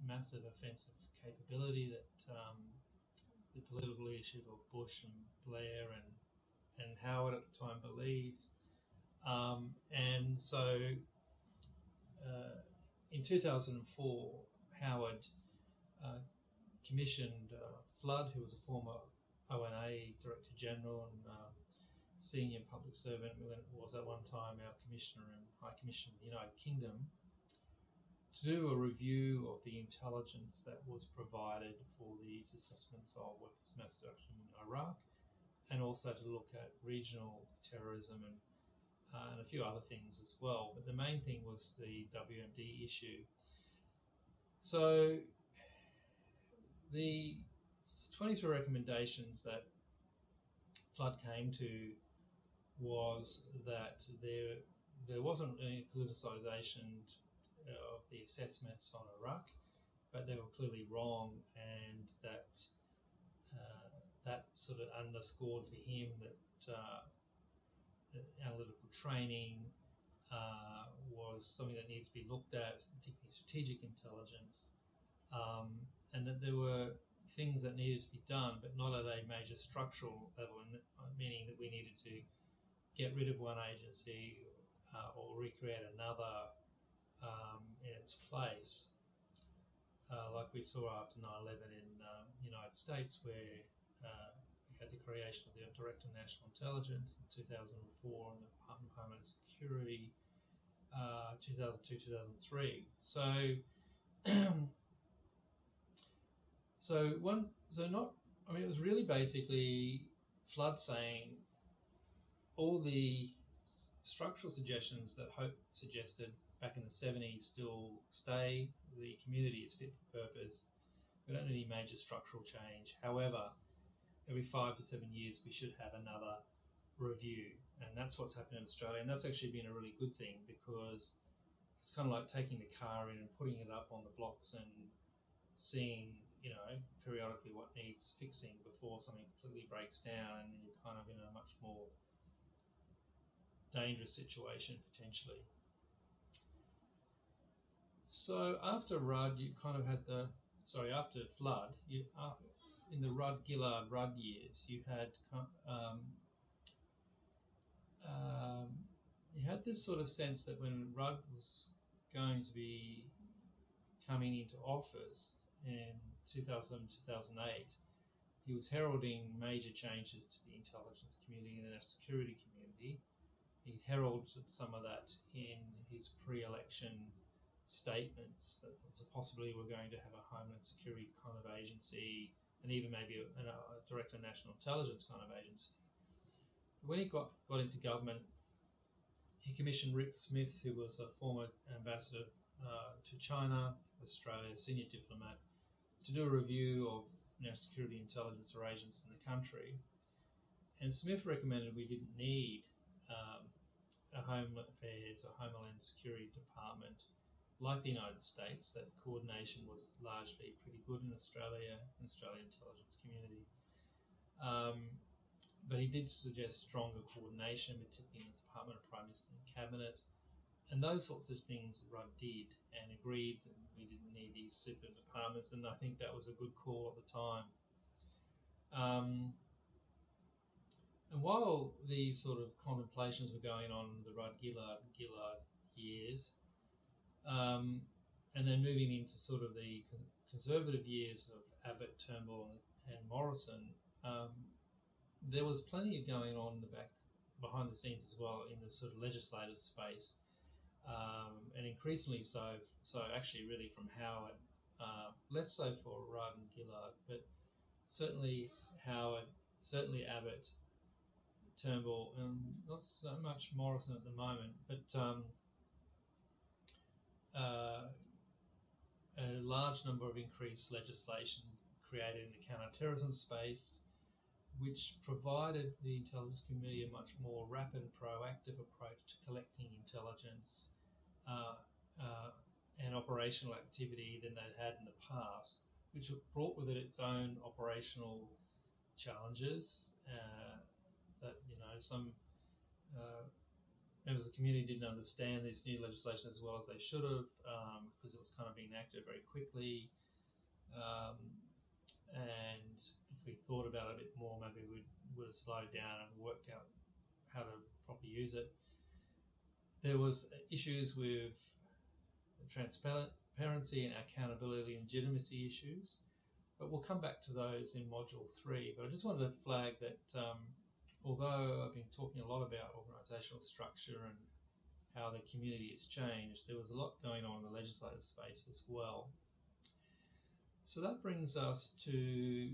massive offensive capability that the political leadership of Bush and Blair and Howard at the time believed. And so in 2004, Howard commissioned Flood, who was a former ONA Director General and senior public servant, was at one time our Commissioner and High Commissioner of the United Kingdom, to do a review of the intelligence that was provided for these assessments of weapons of mass destruction in Iraq, and also to look at regional terrorism and a few other things as well. But the main thing was the WMD issue. So the 23 recommendations that Flood came to was that there wasn't any politicization of the assessments on Iraq, but they were clearly wrong, and that that sort of underscored for him that analytical training was something that needed to be looked at, particularly strategic intelligence, and that there were things that needed to be done, but not at a major structural level, meaning that we needed to get rid of one agency or recreate another in its place, like we saw after 9/11 in the United States, where we had the creation of the Director of National Intelligence in 2004 and the Department of Homeland Security 2002-2003. So it was really basically Flood saying all the structural suggestions that Hope suggested back in the 70s still stay. The community is fit for purpose. We don't need any major structural change. However, every 5 to 7 years we should have another review, and that's what's happened in Australia, and that's actually been a really good thing, because it's kind of like taking the car in and putting it up on the blocks and seeing, periodically what needs fixing before something completely breaks down, and then you're kind of in a much more dangerous situation potentially. So after Rudd, you kind of had after Flood, in the Rudd-Gillard-Rudd years, you had this sort of sense that when Rudd was going to be coming into office in 2007-2008, he was heralding major changes to the intelligence community and the national security community. He heralded some of that in his pre-election statements, that possibly we're going to have a Homeland Security kind of agency, and even maybe a Director of National Intelligence kind of agency. When he got into government, he commissioned Rick Smith, who was a former ambassador to China, Australia, senior diplomat, to do a review of national security intelligence arrangements in the country. And Smith recommended we didn't need a Home Affairs or Homeland Security Department like the United States. That coordination was largely pretty good in Australia, in the Australian intelligence community. But he did suggest stronger coordination, particularly in the Department of Prime Minister and Cabinet, and those sorts of things Rudd did, and agreed that we didn't need these super departments, and I think that was a good call at the time. And while these sort of contemplations were going on in the Rudd-Gillard years, and then moving into sort of the conservative years of Abbott, Turnbull and Morrison, there was plenty going on behind the scenes as well in the sort of legislative space, and increasingly so actually really from Howard, less so for Rudd and Gillard, but certainly Howard, certainly Abbott, Turnbull, and not so much Morrison at the moment, but a large number of increased legislation created in the counter-terrorism space, which provided the intelligence community a much more rapid and proactive approach to collecting intelligence and operational activity than they'd had in the past, which brought with it its own operational challenges that some members of the community didn't understand this new legislation as well as they should have, because it was kind of being enacted very quickly. And if we thought about it a bit more, maybe we would have slowed down and worked out how to properly use it. There was issues with transparency and accountability and legitimacy issues, but we'll come back to those in Module 3. But I just wanted to flag that although I've been talking a lot about organisational structure and how the community has changed, there was a lot going on in the legislative space as well. So that brings us to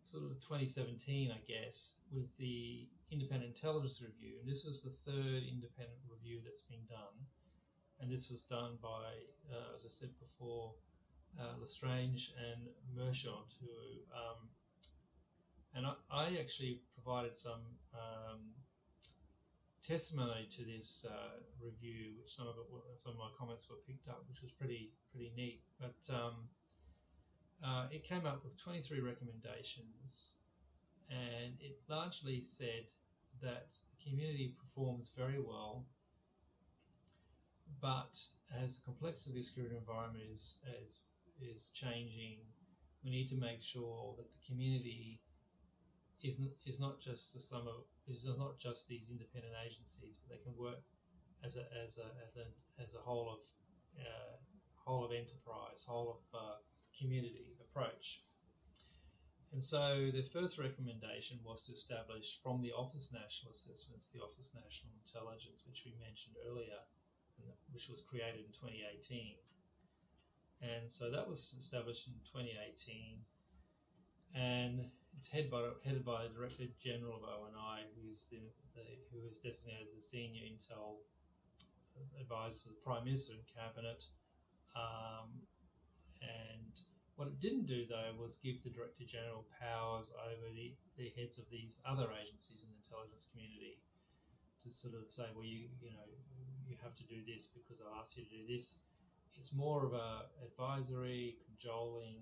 sort of 2017, I guess, with the Independent Intelligence Review. And this was the third independent review that's been done. And this was done by, as I said before, Lestrange and Merchant, who, and I actually provided some testimony to this review, which some of my comments were picked up, which was pretty neat. But it came up with 23 recommendations, and it largely said that the community performs very well, but as the complexity of the security environment is changing, we need to make sure that the community is not just the sum of not just these independent agencies, but they can work as a whole of enterprise, whole of community approach. And so the first recommendation was to establish from the Office of National Assessments, the Office of National Intelligence, which we mentioned earlier, which was created in 2018. And so that was established in 2018, and it's headed by the Director General of ONI, who is designated as the Senior Intel Advisor to the Prime Minister and Cabinet. And what it didn't do, though, was give the Director General powers over the heads of these other agencies in the intelligence community to sort of say, well, you have to do this because I asked you to do this. It's more of a advisory, cajoling,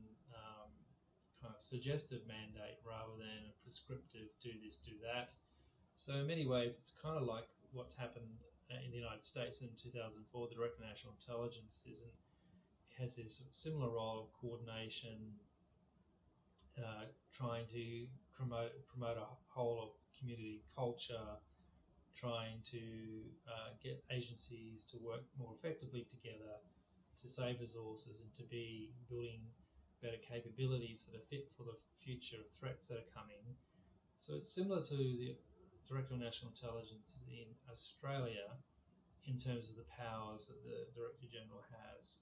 kind of suggestive mandate rather than a prescriptive do this, do that. So in many ways, it's kind of like what's happened in the United States in 2004. The Director of National Intelligence has this similar role of coordination, trying to promote a whole of community culture, trying to get agencies to work more effectively together, to save resources, and to be building better capabilities that are fit for the future threats that are coming. So it's similar to the Director of National Intelligence in Australia in terms of the powers that the Director General has,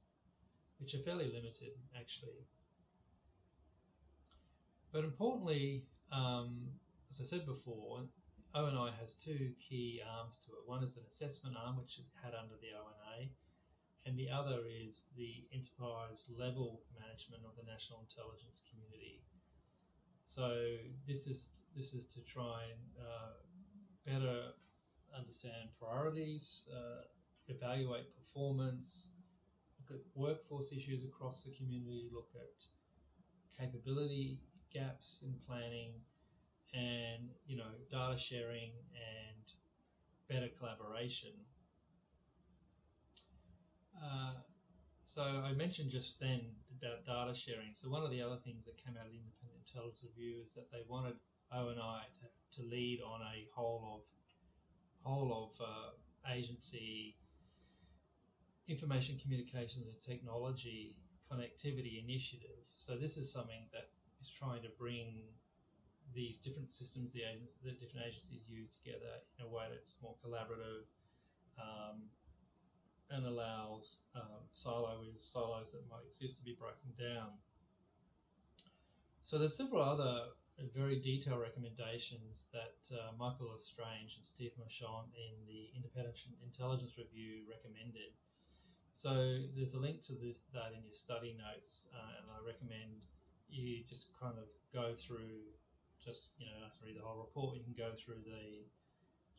which are fairly limited, actually. But importantly, as I said before, ONI has two key arms to it. One is an assessment arm, which it had under the ONA, and the other is the enterprise level management of the national intelligence community. So this is to try and better understand priorities, evaluate performance, look at workforce issues across the community, look at capability gaps in planning, and data sharing and better collaboration. So I mentioned just then about data sharing. So one of the other things that came out of the Independent Intelligence Review is that they wanted ONI to lead on a whole of agency information communications and technology connectivity initiative. So this is something that is trying to bring these different systems that different agencies use together in a way that's more collaborative, and allows silos that might exist to be broken down. So there's several other very detailed recommendations that Michael Lestrange and Steve Merchant in the Independent Intelligence Review recommended. So there's a link to that in your study notes, and I recommend you just kind of go through, just not to read the whole report, you can go through the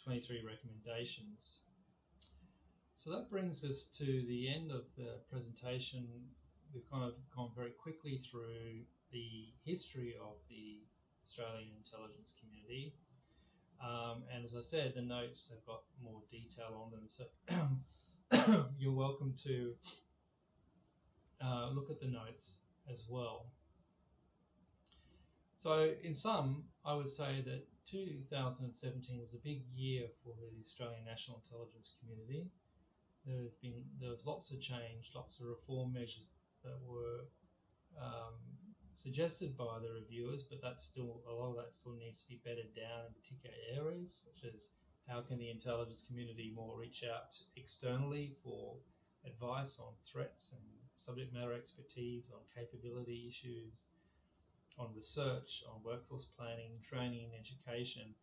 23 recommendations. So that brings us to the end of the presentation. We've kind of gone very quickly through the history of the Australian intelligence community. And as I said, the notes have got more detail on them. So you're welcome to look at the notes as well. So in sum, I would say that 2017 was a big year for the Australian national intelligence community. There was lots of change, lots of reform measures that were suggested by the reviewers, but a lot of that still needs to be bedded down in particular areas, such as how can the intelligence community more reach out externally for advice on threats and subject matter expertise, on capability issues, on research, on workforce planning, training and education.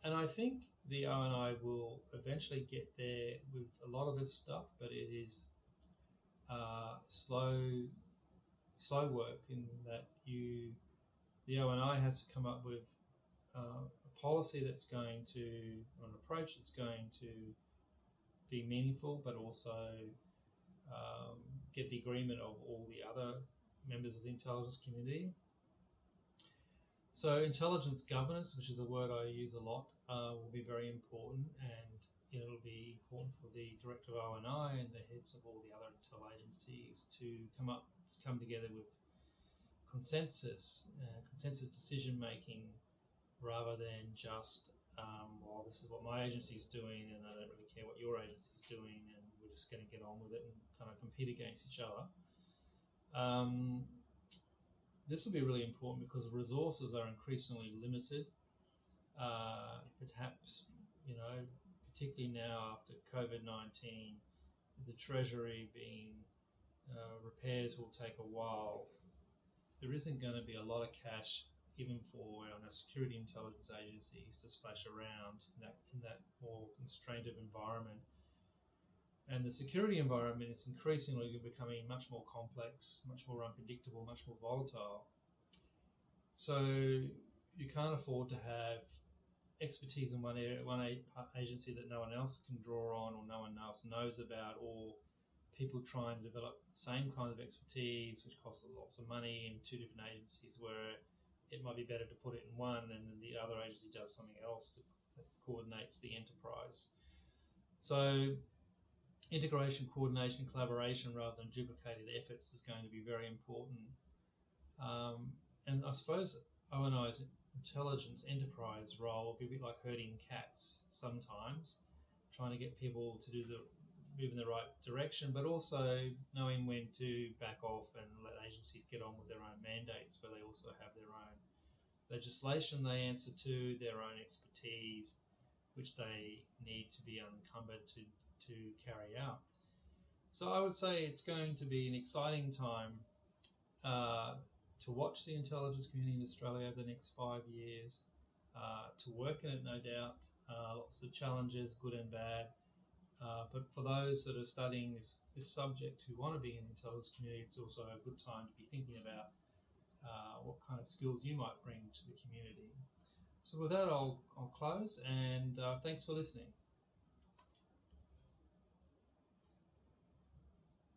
And I think the ONI will eventually get there with a lot of this stuff, but it is slow work in that the ONI has to come up with a policy that's going to, an approach that's going to be meaningful, but also get the agreement of all the other members of the intelligence community. So intelligence governance, which is a word I use a lot, will be very important, and it'll be important for the director of ONI and the heads of all the other intel agencies to come together with consensus decision making, rather than just well, this is what my agency is doing, and I don't really care what your agency is doing, and we're just going to get on with it and kind of compete against each other. This will be really important because resources are increasingly limited. Perhaps, particularly now after COVID-19, the Treasury being repairs will take a while. There isn't going to be a lot of cash given for security intelligence agencies to splash around in that more constrained environment. And the security environment is increasingly becoming much more complex, much more unpredictable, much more volatile. So you can't afford to have expertise in one agency that no one else can draw on or no one else knows about, or people trying to develop the same kind of expertise, which costs lots of money in two different agencies, where it might be better to put it in one and then the other agency does something else that coordinates the enterprise. So integration, coordination, collaboration rather than duplicated efforts is going to be very important. And I suppose ONI's intelligence enterprise role will be a bit like herding cats sometimes, trying to get people to move in the right direction, but also knowing when to back off and let agencies get on with their own mandates, where they also have their own legislation they answer to, their own expertise, which they need to be unencumbered to carry out. So I would say it's going to be an exciting time to watch the intelligence community in Australia over the next 5 years, to work in it, no doubt. Lots of challenges, good and bad. But for those that are studying this subject who want to be in the intelligence community, it's also a good time to be thinking about what kind of skills you might bring to the community. So with that, I'll close, and thanks for listening.